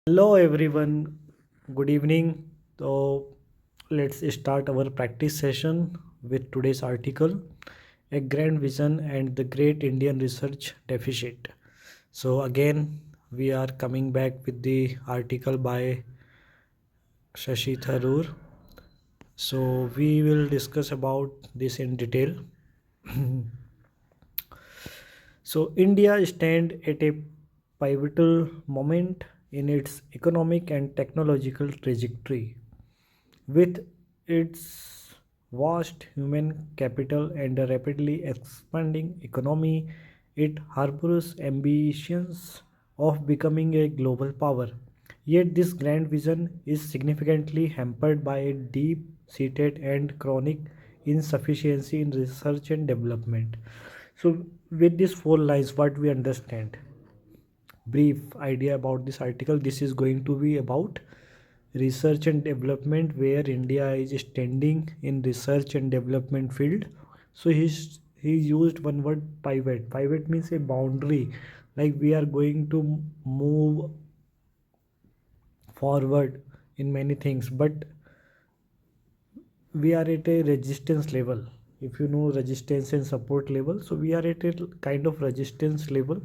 Hello everyone, good evening. So let's start our practice session with today's article, A Grand Vision and the Great Indian Research Deficit. So again, we are coming back with the article by Shashi Tharoor. So we will discuss about this in detail. So India stand at a pivotal moment in its economic and technological trajectory. With its vast human capital and a rapidly expanding economy, it harbors ambitions of becoming a global power. Yet, this grand vision is significantly hampered by a deep seated and chronic insufficiency in research and development. So, with these four lines, what we understand? Brief idea about this article. This is going to be about research and development, where India is standing in research and development field. So he used one word, pivot. Pivot means a boundary, like we are going to move forward in many things, but we are at a resistance level. If you know resistance and support level, so we are at a kind of resistance level.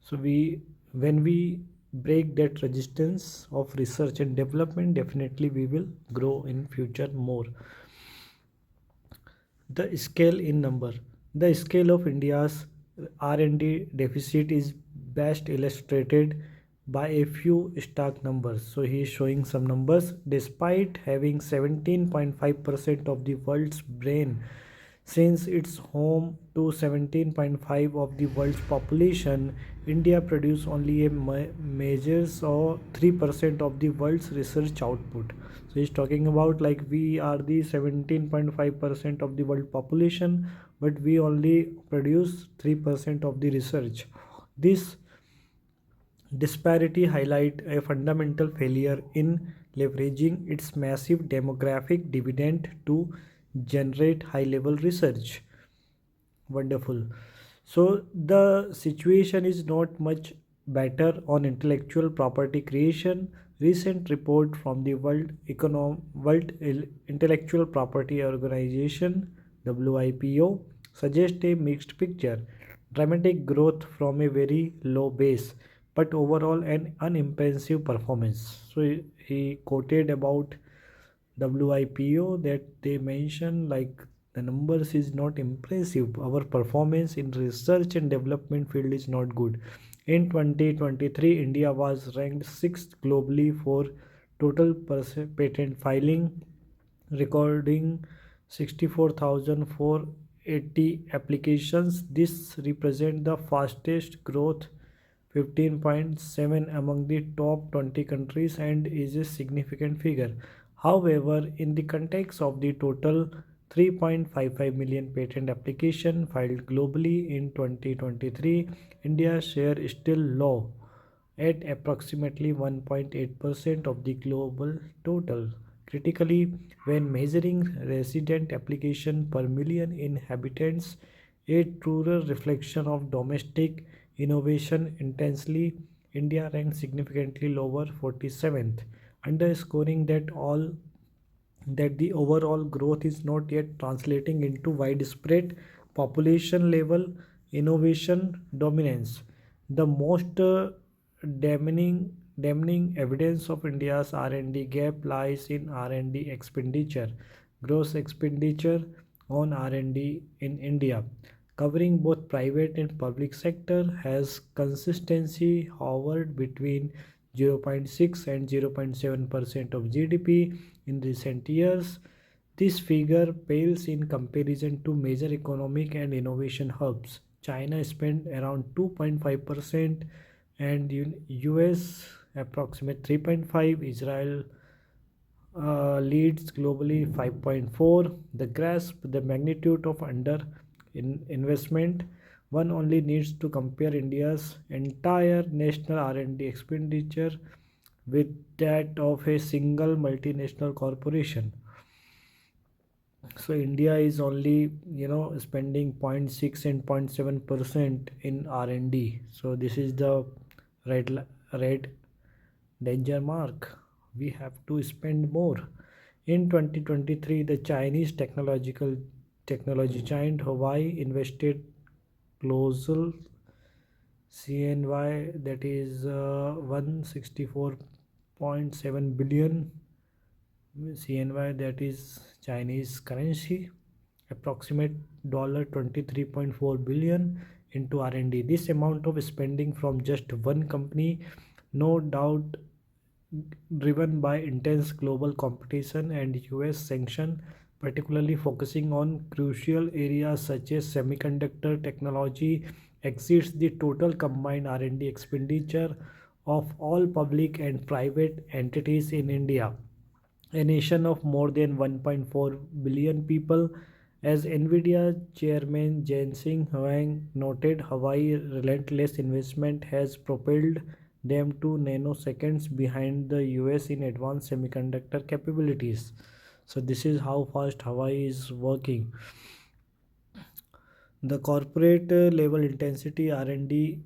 So we when we break that resistance of research and development, definitely we will grow in future more. The scale in number. The scale of India's R&D deficit is best illustrated by a few stark numbers. So he is showing some numbers. Despite having 17.5% of the world's brain, since it's home to 17.5 of the world's population, India produces only a measures or 3% of the world's research output. So he's talking about like we are the 17.5% of the world population, but we only produce 3% of the research. This disparity highlight a fundamental failure in leveraging its massive demographic dividend to generate high level research. Wonderful. So the situation is not much better on intellectual property creation. Recent report from the World Intellectual Property Organization (WIPO) suggests a mixed picture. Dramatic growth from a very low base, but overall an unimpressive performance. So he quoted about WIPO that they mention like the numbers is not impressive. Our performance in research and development field is not good. In 2023, India was ranked 6th globally for total patent filing, recording 64,480 applications. This represents the fastest growth, 15.7 among the top 20 countries, and is a significant figure. However, in the context of the total 3.55 million patent application filed globally in 2023, India's share is still low at approximately 1.8% of the global total. Critically, when measuring resident application per million inhabitants, a truer reflection of domestic innovation intensely, India ranked significantly lower, 47th, underscoring that the overall growth is not yet translating into widespread population level innovation dominance. The most damning evidence of India's R&D gap lies in R&D expenditure. Gross expenditure on R&D in India, covering both private and public sector, has consistently hovered between 0.6 and 0.7% of GDP in recent years. This figure pales in comparison to major economic and innovation hubs. China spent around 2.5% and US approximate 3.5. Israel leads globally 5.4. The grasp the magnitude of under investment, one only needs to compare India's entire national R&D expenditure with that of a single multinational corporation. So India is only spending zero point 0.6 and 0.7% in R&D. So this is the red red danger mark. We have to spend more. In 2023, the Chinese technology giant Huawei invested colossal CNY, that is 164.7 billion CNY, that is Chinese currency, approximate $23.4 billion into R&D. This amount of spending from just one company, no doubt driven by intense global competition and US sanction, particularly focusing on crucial areas such as semiconductor technology, exceeds the total combined R&D expenditure of all public and private entities in India, a nation of more than 1.4 billion people. As Nvidia chairman Jensen Huang noted, Hawaii's relentless investment has propelled them to nanoseconds behind the US in advanced semiconductor capabilities. So this is how fast Hawaii is working. The corporate level intensity R&D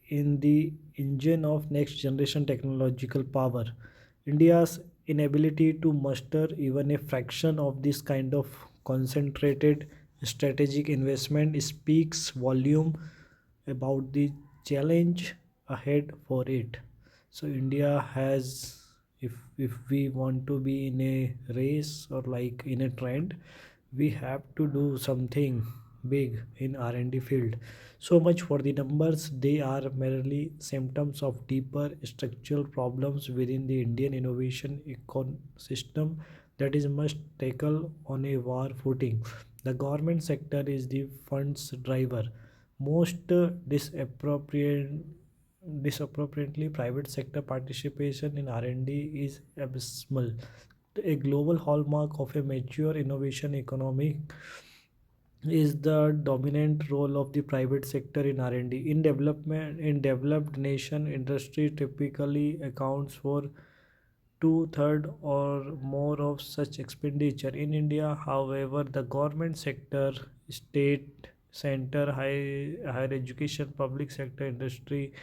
in the engine of next generation technological power. India's inability to muster even a fraction of this kind of concentrated strategic investment speaks volume about the challenge ahead for it. So India has, if we want to be in a race or like in a trend, we have to do something big in R&D field. So much for the numbers. They are merely symptoms of deeper structural problems within the Indian innovation ecosystem that is must tackle on a war footing. The government sector is the funds driver. Most disappropriately, private sector participation in R&D is abysmal. A global hallmark of a mature innovation economy is the dominant role of the private sector in R&D. In developed nation, industry typically accounts for two-thirds or more of such expenditure. In India, however, the government sector, state center, higher education, public sector industry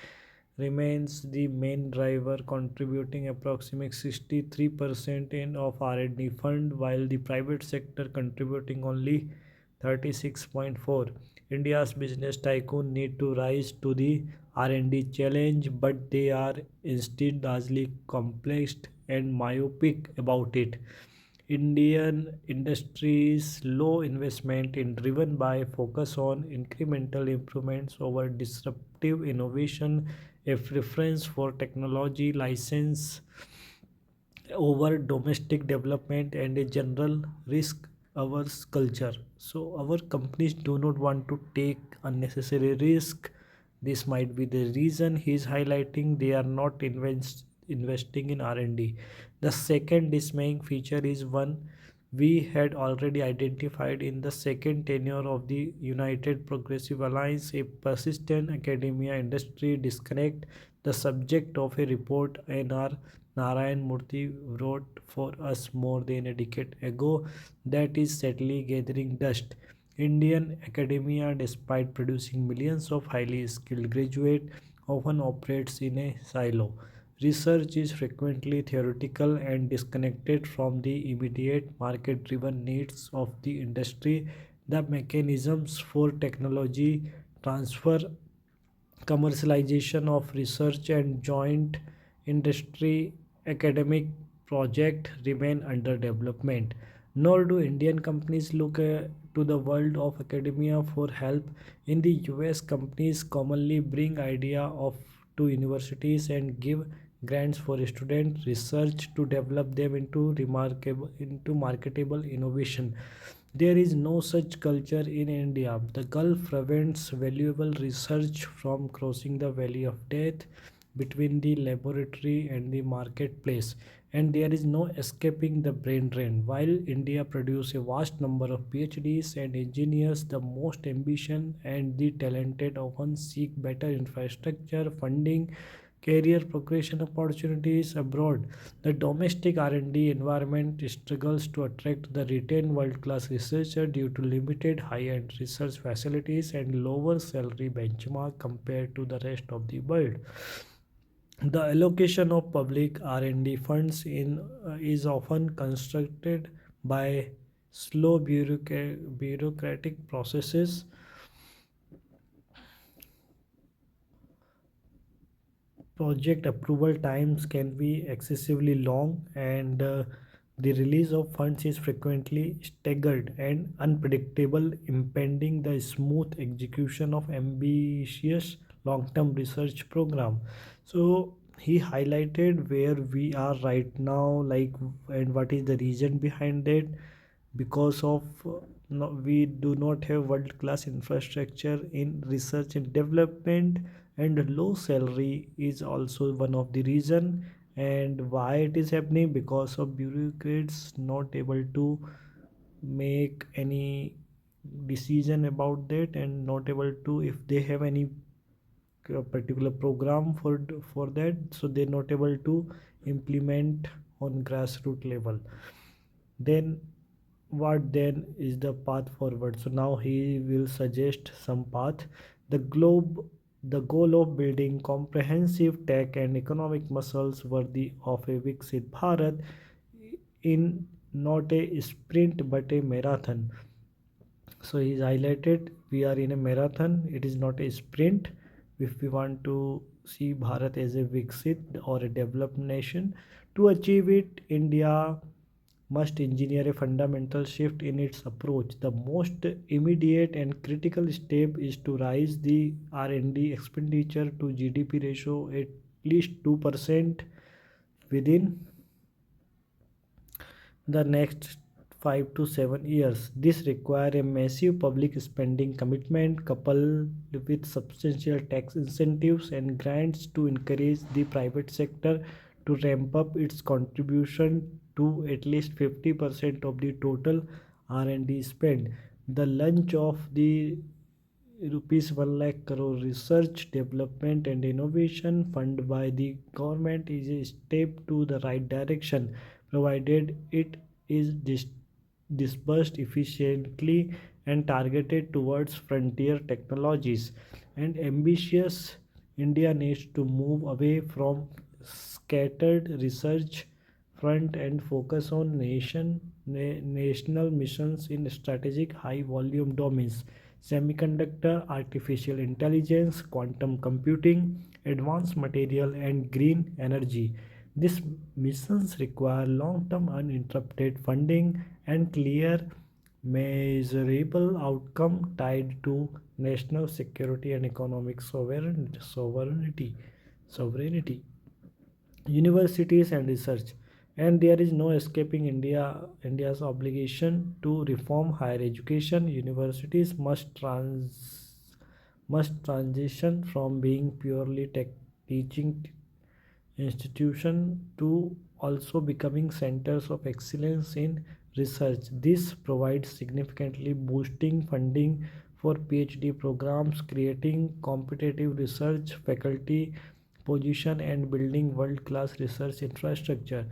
remains the main driver, contributing approximately 63% in of R&D fund, while the private sector contributing only 36.4. India's business tycoon need to rise to the R&D challenge, but they are instead largely complex and myopic about it. Indian industry's low investment in driven by focus on incremental improvements over disruptive innovation, a preference for technology license over domestic development, and a general risk averse culture. So our companies do not want to take unnecessary risk. This might be the reason he is highlighting they are not investing in R&D. The second dismaying feature is one we had already identified in the second tenure of the United Progressive Alliance, a persistent academia industry disconnect, the subject of a report NR Narayan Murthy wrote for us more than a decade ago that is sadly gathering dust. Indian academia, despite producing millions of highly skilled graduates, often operates in a silo. Research is frequently theoretical and disconnected from the immediate market driven needs of the industry. The mechanisms for technology transfer, commercialization of research, and joint industry academic project remain under development. Nor do Indian companies look to the world of academia for help. In the US, companies commonly bring idea of to universities and give grants for student research to develop them into marketable innovation. There is no such culture in India. The Gulf prevents valuable research from crossing the valley of death between the laboratory and the marketplace, and there is no escaping the brain drain. While India produces a vast number of PhDs and engineers, the most ambition and the talented often seek better infrastructure, funding, career progression opportunities abroad. The domestic R&D environment struggles to attract the retained world-class researcher due to limited high-end research facilities and lower salary benchmark compared to the rest of the world. The allocation of public R&D funds in is often constructed by slow bureaucratic processes. Project approval times can be excessively long, and the release of funds is frequently staggered and unpredictable, impeding the smooth execution of ambitious long-term research program. So he highlighted where we are right now, like, and what is the reason behind it. Because of no, we do not have world class infrastructure in research and development, and low salary is also one of the reason. And why it is happening? Because of bureaucrats not able to make any decision about that, and not able to, if they have any particular program for that, so they're not able to implement on grassroots level. Then what then is the path forward? So now he will suggest some path. The goal of building comprehensive tech and economic muscles worthy of a Viksit Bharat in not a sprint but a marathon. So he's highlighted we are in a marathon, it is not a sprint. If we want to see Bharat as a Viksit or a developed nation, to achieve it, India must engineer a fundamental shift in its approach. The most immediate and critical step is to rise the R&D expenditure to GDP ratio at least 2% within the next 5 to 7 years. This requires a massive public spending commitment coupled with substantial tax incentives and grants to encourage the private sector to ramp up its contribution to at least 50% of the total R&D spend. The launch of the rupees 1 lakh crore research development and innovation fund by the government is a step to the right direction, provided it is disbursed efficiently and targeted towards frontier technologies. And ambitious India needs to move away from scattered research front and focus on national missions in strategic high volume domains: semiconductor, artificial intelligence, quantum computing, advanced material, and green energy. These missions require long term uninterrupted funding and clear, measurable outcome tied to national security and economic sovereignty. Universities and research. And there is no escaping India's obligation to reform higher education. Universities must transition from being purely teaching institution to also becoming centers of excellence in research. This provides significantly boosting funding for PhD programs, creating competitive research faculty position, and building world-class research infrastructure.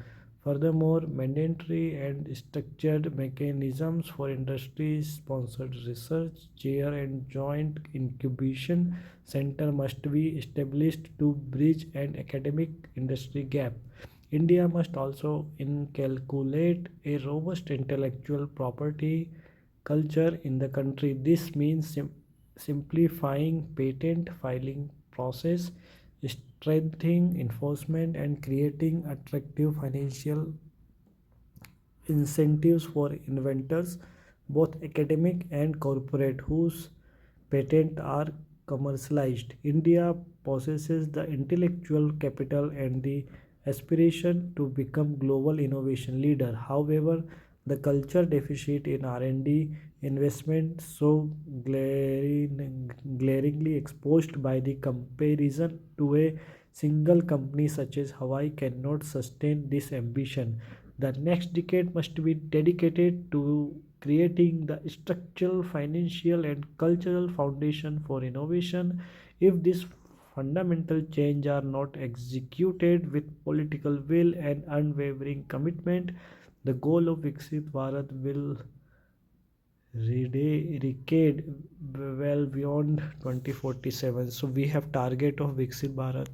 Furthermore, mandatory and structured mechanisms for industry-sponsored research chair and joint incubation center must be established to bridge an academic industry gap. India must also inculcate a robust intellectual property culture in the country. This means simplifying patent filing process, strengthening enforcement, and creating attractive financial incentives for inventors, both academic and corporate, whose patents are commercialized. India possesses the intellectual capital and the aspiration to become global innovation leader. However, the culture deficit in R&D investment so glaringly exposed by the comparison to a single company such as Hawaii cannot sustain this ambition. The next decade must be dedicated to creating the structural, financial, and cultural foundation for innovation. If these fundamental change are not executed with political will and unwavering commitment, the goal of Viksit Bharat will recede well beyond 2047. So we have target of Viksit Bharat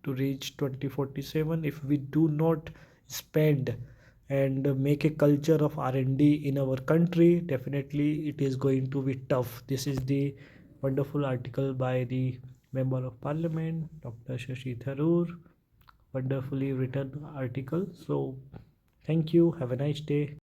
to reach 2047 if we do not spend and make a culture of R&D in our country. Definitely it is going to be tough. This is the wonderful article by the member of parliament Dr. Shashi Tharoor. Wonderfully written article. So thank you, have a nice day.